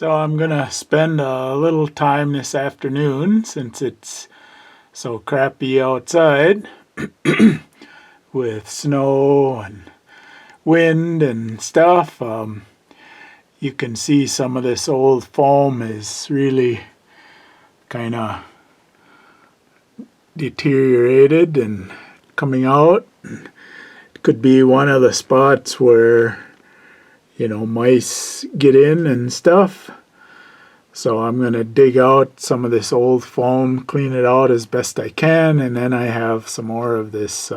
So I'm gonna spend a little time this afternoon since it's so crappy outside with snow and wind and stuff. You can see some of this old foam is really kind of deteriorated and coming out. It could be one of the spots where mice get in and stuff. So I'm going to dig out some of this old foam, clean it out as best I can, and then I have some more of this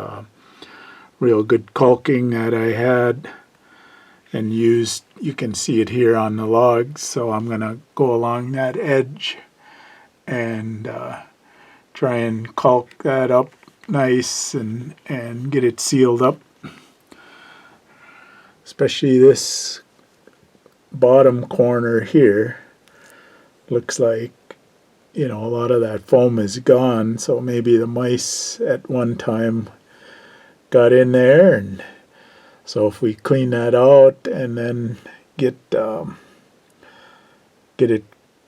real good caulking that I had and used. You can see it here on the logs, so I'm going to go along that edge and try and caulk that up nice and get it sealed up. Especially this bottom corner here. Looks like a lot of that foam is gone, so maybe the mice at one time got in there, and so if we clean that out and then get it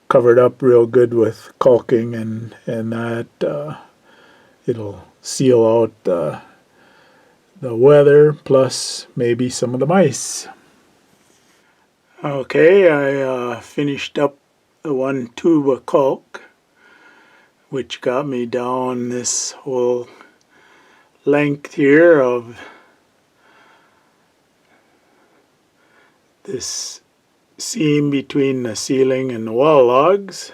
covered up real good with caulking and that it'll seal out the weather plus maybe some of the mice. Okay, I finished up the one tube of caulk, which got me down this whole length here of this seam between the ceiling and the wall logs.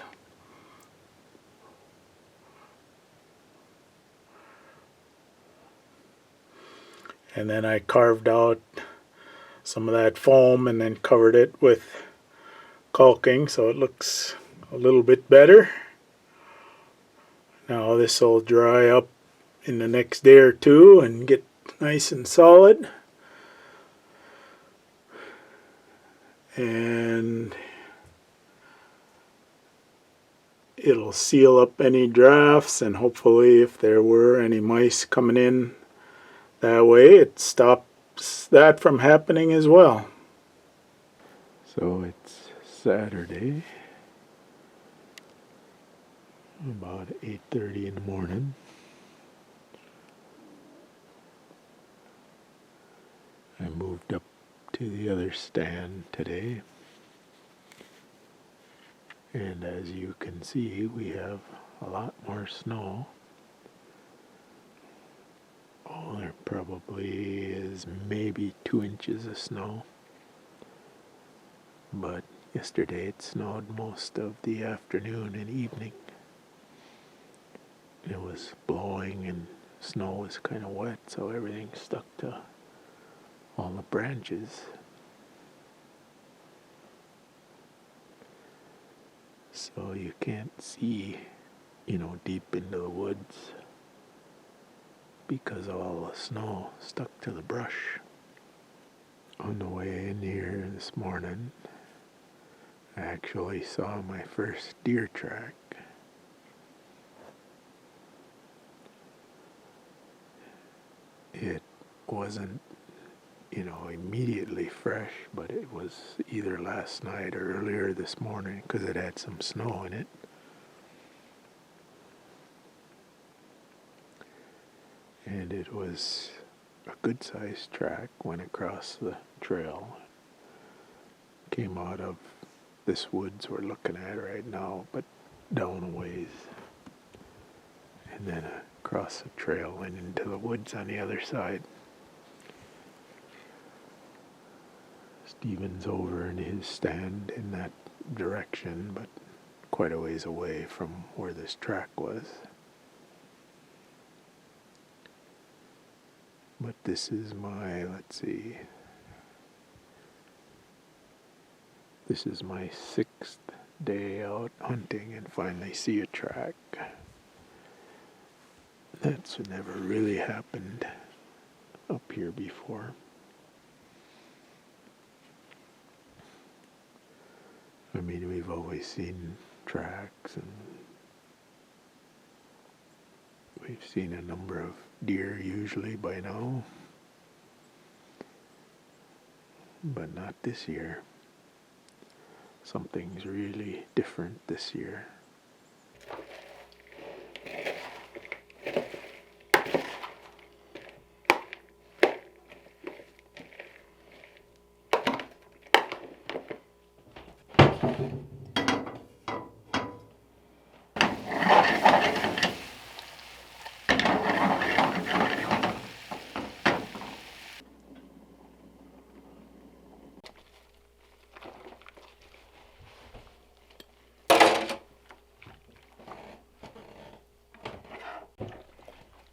And then I carved out some of that foam and then covered it with caulking so it looks a little bit better. Now this will dry up in the next day or two and get nice and solid. And it'll seal up any drafts, and hopefully if there were any mice coming in that way, it stops that from happening as well. So it's Saturday, about 8:30 in the morning. I moved up to the other stand today, and as you can see, we have a lot more snow. Oh, there probably is maybe 2 inches of snow, but yesterday it snowed most of the afternoon and evening. It was blowing and snow was kind of wet, so everything stuck to all the branches. So you can't see, deep into the woods because of all the snow stuck to the brush. On the way in here this morning, I actually saw my first deer track. It wasn't immediately fresh, but it was either last night or earlier this morning because it had some snow in it. And it was a good sized track, went across the trail, came out of this woods we're looking at right now, but down a ways, and then across the trail and into the woods on the other side. Stephen's over in his stand in that direction, but quite a ways away from where this track was. But this is my, this is my 6th day out hunting and finally see a track. That's never really happened up here before. I mean, we've always seen tracks, and we've seen a number of deer usually by now, but not this year. Something's really different this year.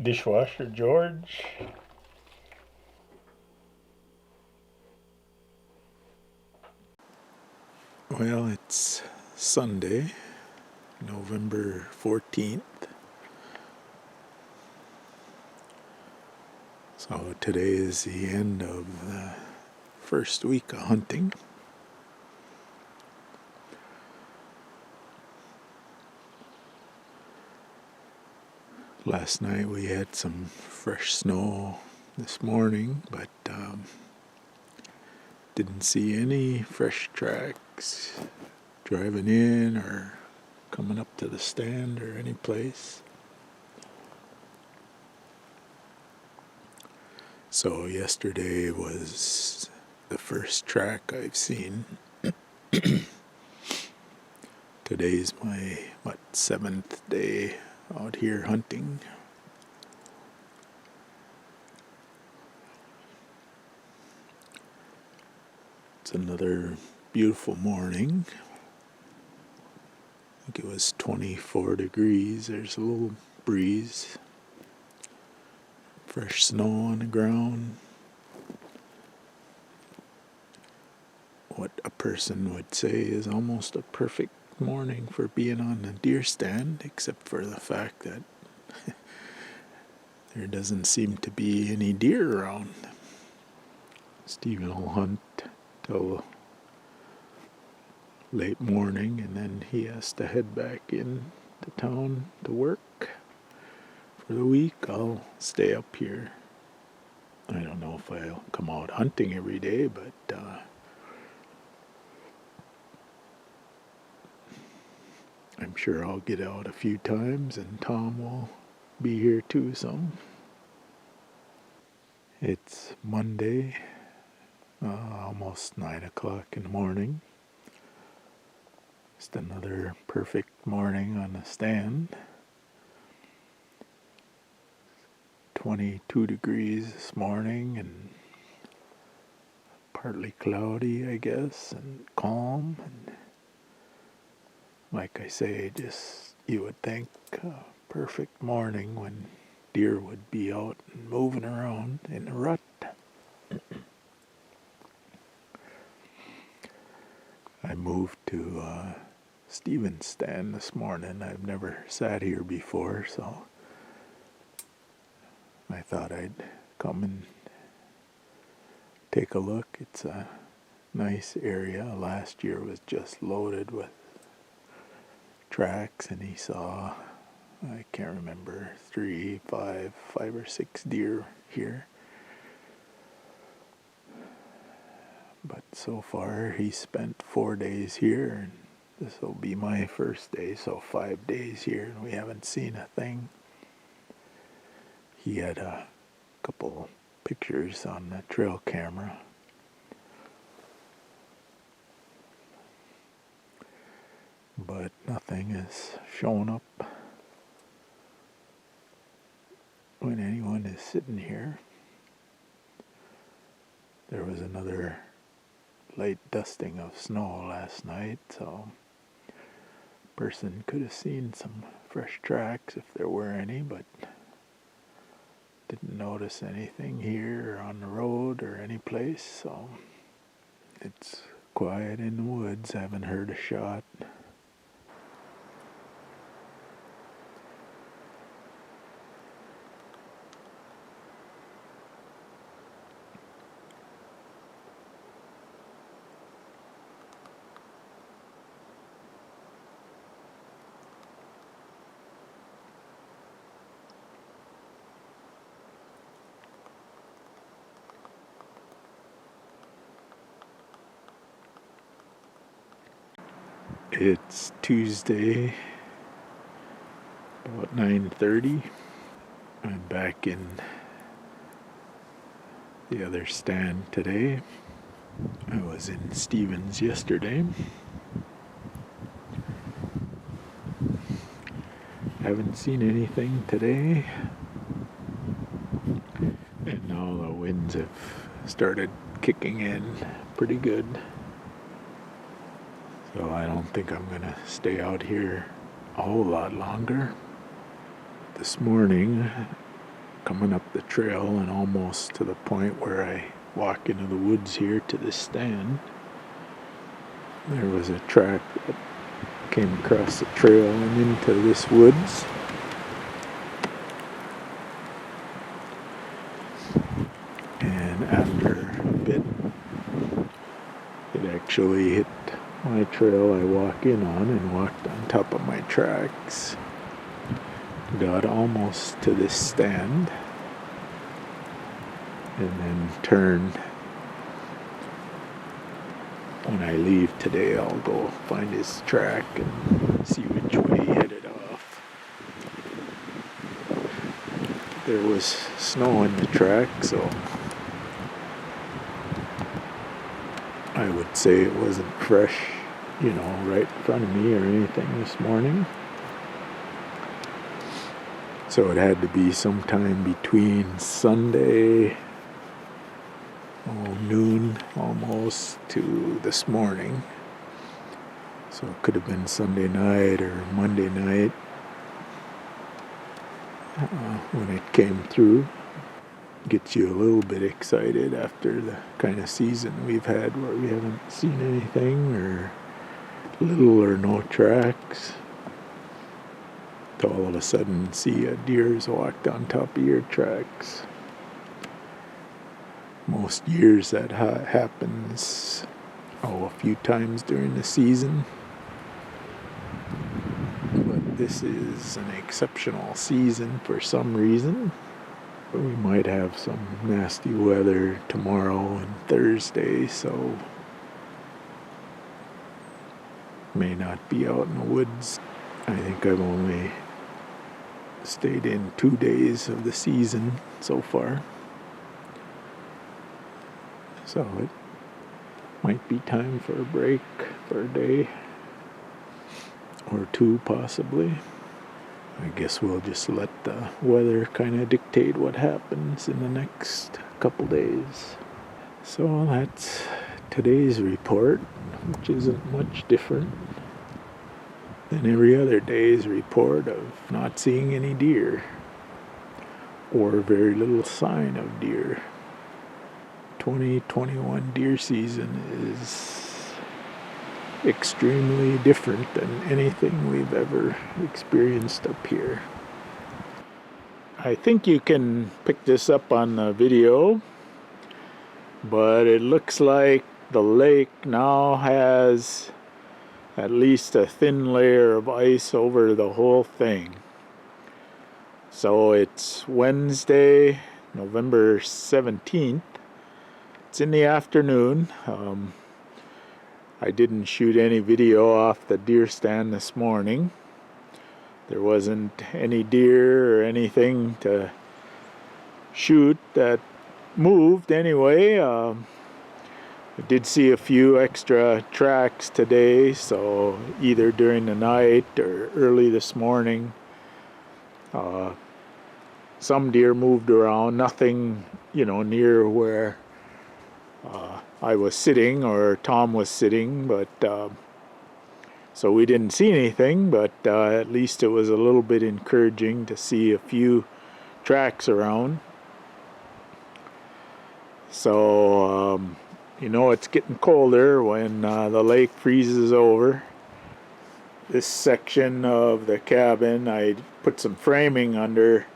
Dishwasher George. Well, it's Sunday, November 14th. So today is the end of the first week of hunting. Last night we had some fresh snow this morning, but didn't see any fresh tracks driving in or coming up to the stand or any place. So yesterday was the first track I've seen. Today's my, 7th day out here hunting. It's another beautiful morning. I think it was 24 degrees. There's a little breeze. Fresh snow on the ground. What a person would say is almost a perfect morning for being on a deer stand, except for the fact that there doesn't seem to be any deer around. Stephen will hunt till late morning, and then he has to head back in to town to work for the week. I'll stay up here. I don't know if I'll come out hunting every day, but I'm sure I'll get out a few times, and Tom will be here too some. It's Monday, almost 9 o'clock in the morning. Just another perfect morning on the stand. 22 degrees this morning and partly cloudy, I guess, and calm. And like I say, just you would think a perfect morning when deer would be out and moving around in the rut. I moved to Stephen's stand this morning. I've never sat here before, so I thought I'd come and take a look. It's a nice area. Last year was just loaded with tracks, and he saw, I can't remember, 5 or 6 deer here. But so far he spent 4 days here, and this will be my first day, so 5 days here, and we haven't seen a thing. He had a couple pictures on the trail camera. But nothing has shown up when anyone is sitting here. There was another light dusting of snow last night, so a person could have seen some fresh tracks if there were any, but didn't notice anything here or on the road or any place, so it's quiet in the woods. Haven't heard a shot. It's Tuesday, about 9:30. I'm back in the other stand today. I was in Stevens yesterday. Haven't seen anything today. And now the winds have started kicking in pretty good. So I don't think I'm going to stay out here a whole lot longer. This morning, coming up the trail and almost to the point where I walk into the woods here to this stand, there was a track that came across the trail and into this woods. And after a bit, it actually hit my trail I walk in on and walked on top of my tracks. Got almost to this stand and then turned. When I leave today, I'll go find his track and see which way he headed off. There was snow in the track, so I would say it wasn't fresh, right in front of me or anything this morning. So it had to be sometime between Sunday, noon almost, to this morning. So it could have been Sunday night or Monday night when it came through. Gets you a little bit excited after the kind of season we've had where we haven't seen anything or little or no tracks. To all of a sudden see a deer's walked on top of your tracks. Most years that happens a few times during the season. But this is an exceptional season for some reason. We might have some nasty weather tomorrow and Thursday, so may not be out in the woods. I think I've only stayed in 2 days of the season so far. So it might be time for a break for a day or two possibly. I guess we'll just let the weather kind of dictate what happens in the next couple days. So that's today's report, which isn't much different than every other day's report of not seeing any deer or very little sign of deer. 2021 deer season is extremely different than anything we've ever experienced up here. I think you can pick this up on the video, but it looks like the lake now has at least a thin layer of ice over the whole thing. So it's Wednesday, November 17th. It's in the afternoon. I didn't shoot any video off the deer stand this morning. There wasn't any deer or anything to shoot that moved anyway. I did see a few extra tracks today, so either during the night or early this morning. Some deer moved around, nothing, near where I was sitting or Tom was sitting, but so we didn't see anything, but at least it was a little bit encouraging to see a few tracks around. So, it's getting colder when the lake freezes over. This section of the cabin, I put some framing under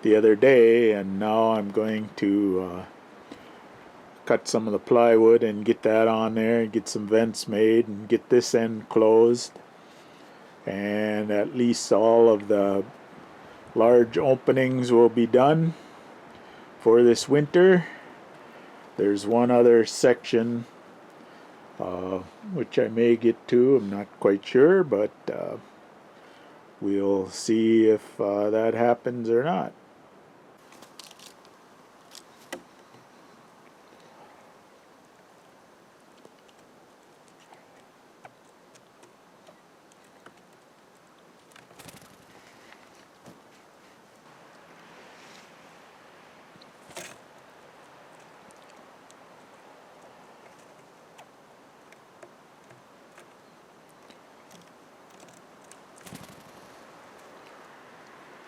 the other day, and now I'm going to cut some of the plywood and get that on there and get some vents made and get this end closed, and at least all of the large openings will be done for this winter. There's one other section which I may get to. I'm not quite sure, but we'll see if that happens or not.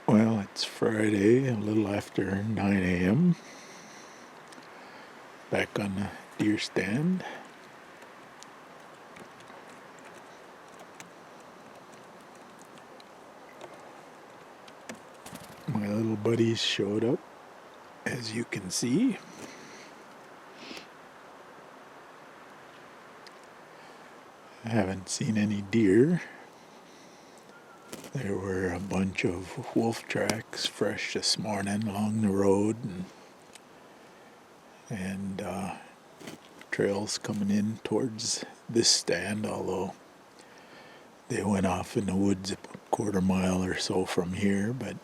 Well, it's Friday, a little after 9 a.m. Back on the deer stand. My little buddies showed up, as you can see. I haven't seen any deer. There were a bunch of wolf tracks fresh this morning along the road, and trails coming in towards this stand, although they went off in the woods a quarter mile or so from here, but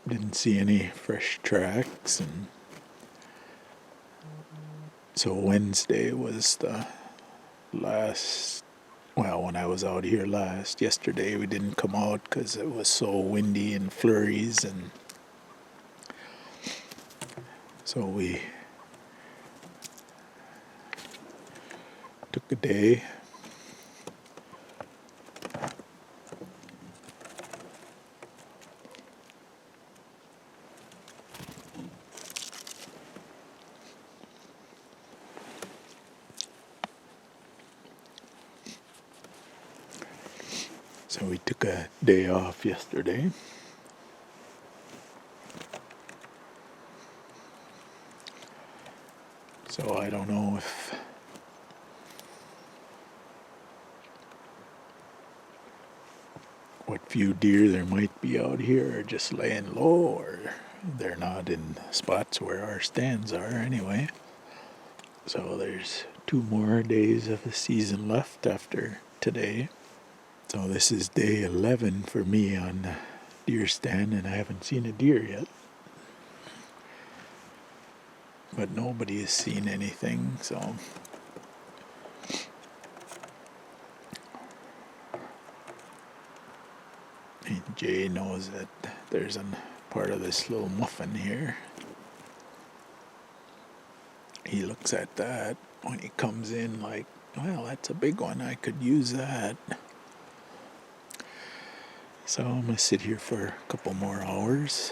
didn't see any fresh tracks. And so Wednesday was the last, well, when I was out here last. Yesterday we didn't come out because it was so windy and flurries, and so we took a day. So we took a day off yesterday. So I don't know if what few deer there might be out here are just laying low, or they're not in spots where our stands are anyway. So there's 2 more days of the season left after today. So this is day 11 for me on the deer stand, and I haven't seen a deer yet. But nobody has seen anything, so and Jay knows that there's a part of this little muffin here. He looks at that when he comes in like, well, that's a big one, I could use that. So I'm going to sit here for a couple more hours.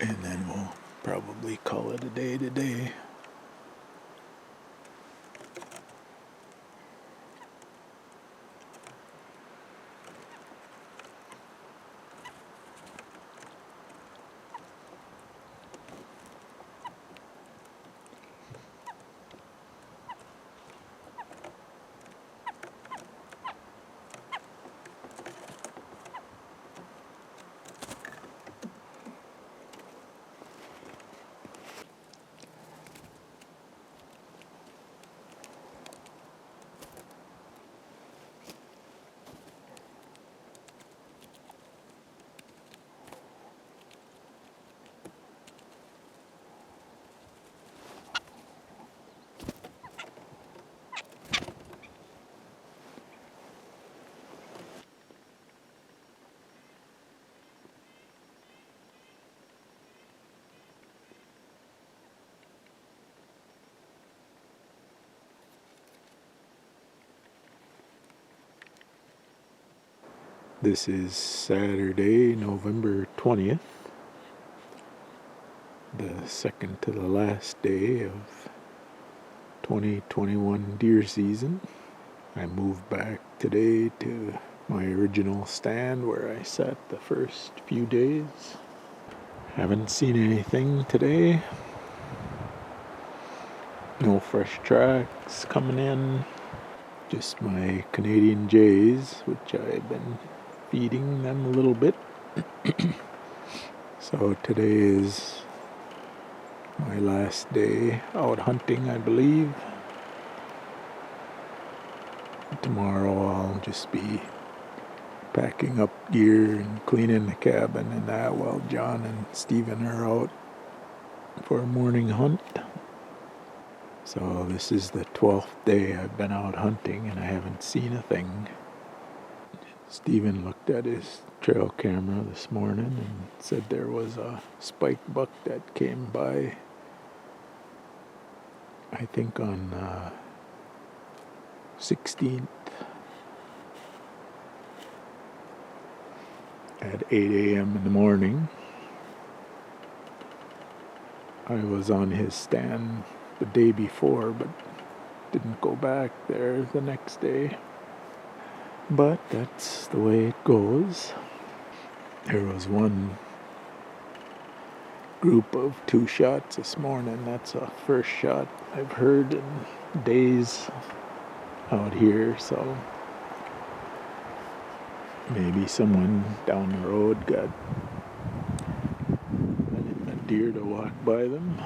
And then we'll probably call it a day today. This is Saturday, November 20th, the second to the last day of 2021 deer season. I moved back today to my original stand where I sat the first few days. Haven't seen anything today. No fresh tracks coming in. Just my Canadian jays, which I've been feeding them a little bit. So So today is my last day out hunting, I believe. Tomorrow I'll just be packing up gear and cleaning the cabin and that while John and Stephen are out for a morning hunt. So this is the 12th day I've been out hunting and I haven't seen a thing. Stephen looked at his trail camera this morning and said there was a spike buck that came by, I think on 16th at 8 a.m. in the morning. I was on his stand the day before, but didn't go back there the next day. But that's the way it goes. There was one group of 2 shots this morning. That's a first shot I've heard in days out here, so maybe someone down the road got a deer to walk by them.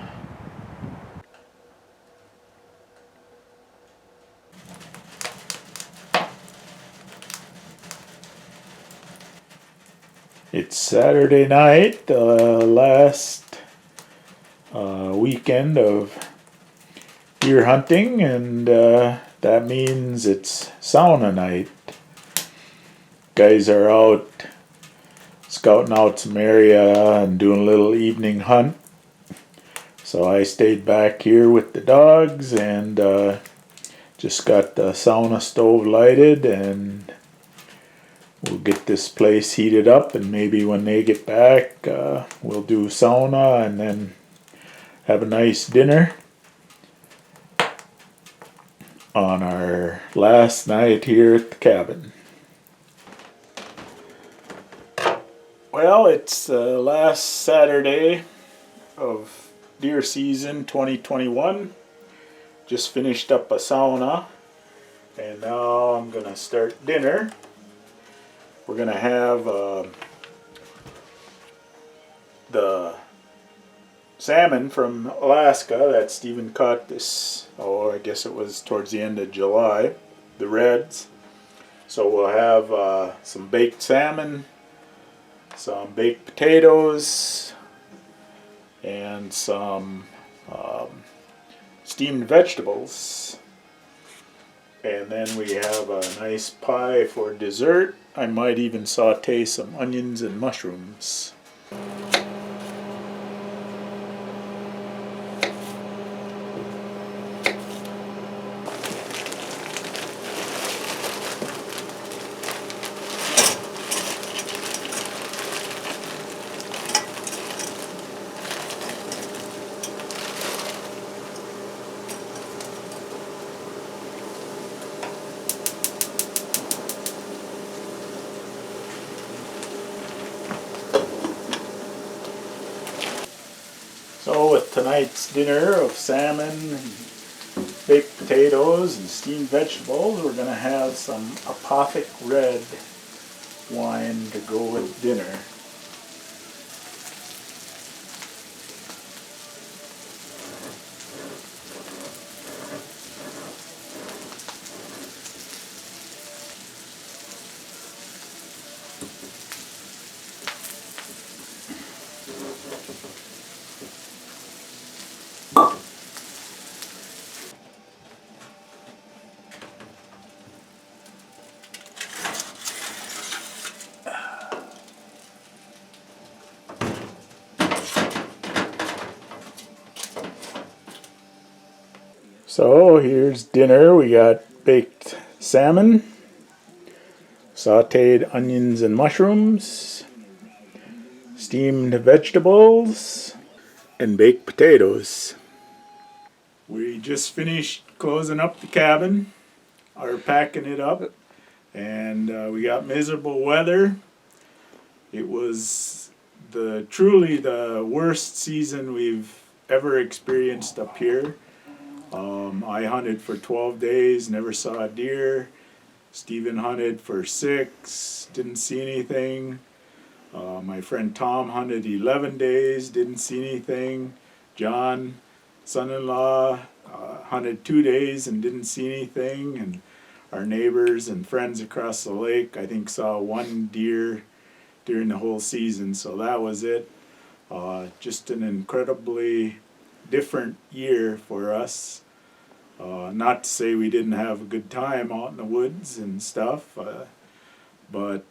It's Saturday night, last weekend of deer hunting, and that means it's sauna night. Guys are out scouting out some area and doing a little evening hunt. So I stayed back here with the dogs and just got the sauna stove lighted, and we'll get this place heated up, and maybe when they get back we'll do sauna and then have a nice dinner on our last night here at the cabin. Well, it's the last Saturday of deer season 2021. Just finished up a sauna and now I'm gonna start dinner. We're gonna have the salmon from Alaska that Stephen caught this, I guess it was towards the end of July, the reds. So we'll have some baked salmon, some baked potatoes, and some steamed vegetables. And then we have a nice pie for dessert. I might even saute some onions and mushrooms. So with tonight's dinner of salmon, baked potatoes, and steamed vegetables, we're going to have some Apothic Red wine to go with dinner. So here's dinner. We got baked salmon, sauteed onions and mushrooms, steamed vegetables, and baked potatoes. We just finished closing up the cabin, or packing it up, and we got miserable weather. It was truly the worst season we've ever experienced up here. I hunted for 12 days, never saw a deer. Stephen hunted for 6, didn't see anything. My friend Tom hunted 11 days, didn't see anything. John, son-in-law, hunted 2 days and didn't see anything. And our neighbors and friends across the lake, I think, saw 1 deer during the whole season. So that was it. Just an incredibly different year for us. Not to say we didn't have a good time out in the woods and stuff, but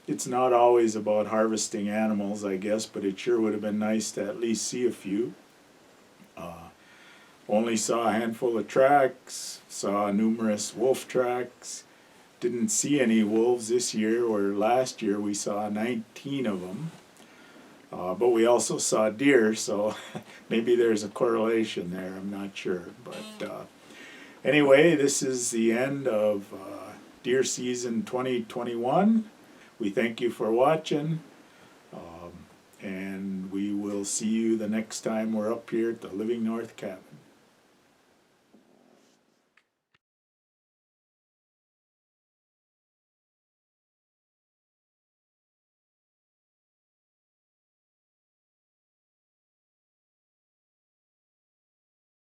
it's not always about harvesting animals, I guess, but it sure would have been nice to at least see a few. Only saw a handful of tracks, saw numerous wolf tracks, didn't see any wolves this year, where last year we saw 19 of them. But we also saw deer, so maybe there's a correlation there, I'm not sure. But anyway, this is the end of deer season 2021. We thank you for watching, and we will see you the next time we're up here at the Living North Cabin.